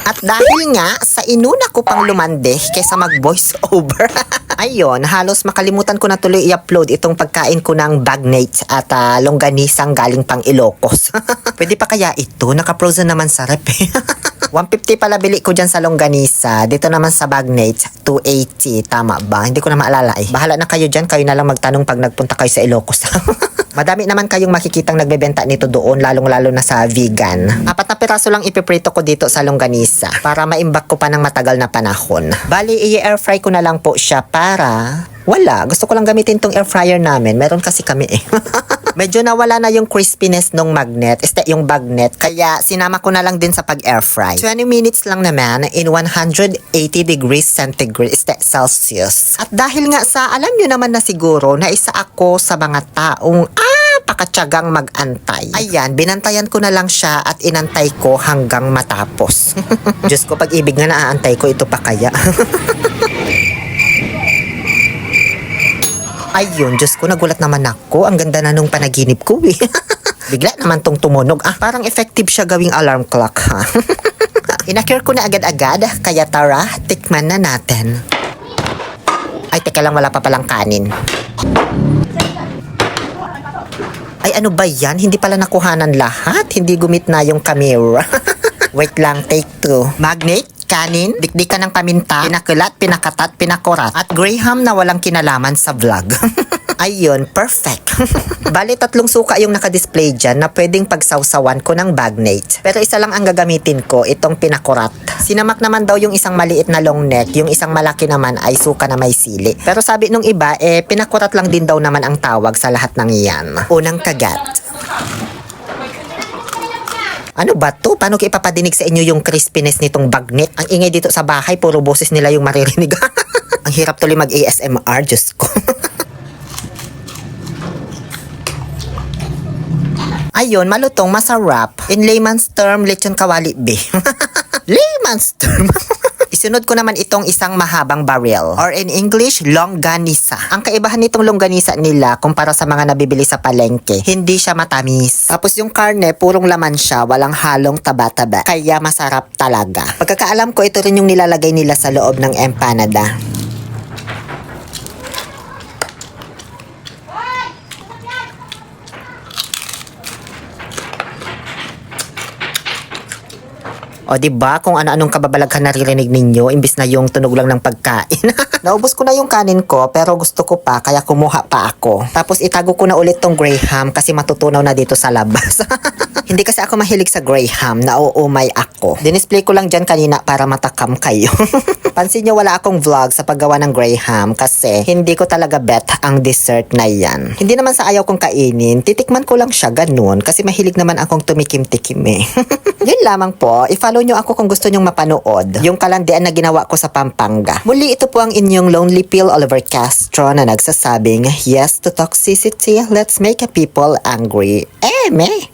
At dahil nga sa inuna ko pang lumande kaysa mag-voice over, ayun, halos makalimutan ko na tuloy i-upload itong pagkain ko ng bagnet at longganisang galing pang Ilocos. Pwede pa kaya ito? Naka-frozen naman sa rep eh. 150 pala bili ko dyan sa longganisa. Dito naman sa bagnet, 280. Tama ba? Hindi ko na maalala eh. Bahala na kayo dyan. Kayo na lang magtanong pag nagpunta kayo sa Ilocos. Madami naman kayong makikitang nagbebenta nito doon, lalong-lalo na sa vegan. 4 na piraso lang ipiprito ko dito sa longganisa para maimbak ko pa ng matagal na panahon. Bali, i-air fry ko na lang po siya para... Wala, gusto ko lang gamitin tong air fryer namin. Meron kasi kami eh. Medyo nawala na yung crispiness nung magnet, yung bagnet. Kaya sinama ko na lang din sa pag-air fry. 20 minutes lang naman in 180 degrees centigrade Celsius. At dahil nga sa, alam nyo naman na siguro na isa ako sa mga taong pakatyagang mag-antay. Ayan, binantayan ko na lang siya at inantay ko hanggang matapos. Diyos ko, pag-ibig nga naaantay ko, ito pa kaya. Ayun, Diyos ko, nagulat naman ako. Ang ganda na nung panaginip ko eh. Bigla naman tong tumunog. Parang effective siya gawing alarm clock ha. Inacure ko na agad-agad, kaya tara, tikman na natin. Ay, teka lang, wala pa palang kanin. Ay, ano ba yan? Hindi pala nakuhanan lahat. Hindi gumit na yung camera. Wait lang, take 2. Magnet, kanin, dikdikan ng paminta, pinakulat, pinakatat, pinakurat, at graham na walang kinalaman sa vlog. Ayun, perfect. Bali, 3 suka yung nakadisplay dyan na pwedeng pagsawsawan ko ng bagnet. Pero isa lang ang gagamitin ko, itong pinakurat. Sinamak naman daw yung isang maliit na long neck, yung isang malaki naman ay suka na may sili. Pero sabi nung iba, pinakurat lang din daw naman ang tawag sa lahat ng iyan. Unang kagat. Ano ba to? Paano ko ipapadinig sa inyo yung crispiness nitong bagnet? Ang ingay dito sa bahay, puro boses nila yung maririnig. Ang hirap tuloy mag-ASMR, Diyos ko. Ayun, malutong, masarap. In layman's term, lechon kawali be. Layman's term. Isunod ko naman itong isang mahabang barrel, or in English, longganisa. Ang kaibahan nitong longganisa nila kumpara sa mga nabibili sa palengke, hindi siya matamis. Tapos yung karne, purong laman siya, walang halong taba-taba. Kaya masarap talaga. Pagkakaalam ko, ito rin yung nilalagay nila sa loob ng empanada. O diba, kung ano-anong kababalaghan naririnig ninyo, imbis na yung tunog lang ng pagkain. Naubos ko na yung kanin ko, pero gusto ko pa, kaya kumuha pa ako. Tapos itago ko na ulit tong graham kasi matutunaw na dito sa labas. Hindi kasi ako mahilig sa graham, nauumay ako. Dinisplay ko lang dyan kanina para matakam kayo. Pansin nyo, wala akong vlog sa paggawa ng graham kasi hindi ko talaga bet ang dessert na yan. Hindi naman sa ayaw kong kainin, titikman ko lang siya ganun kasi mahilig naman akong tumikim-tikim eh. Yun lamang po, i-follow nyo ako kung gusto nyong mapanood yung kalandian na ginawa ko sa Pampanga. Muli, ito po ang inyong Lonely Pill Oliver Castro na nagsasabing, yes to toxicity, let's make a people angry. Meh!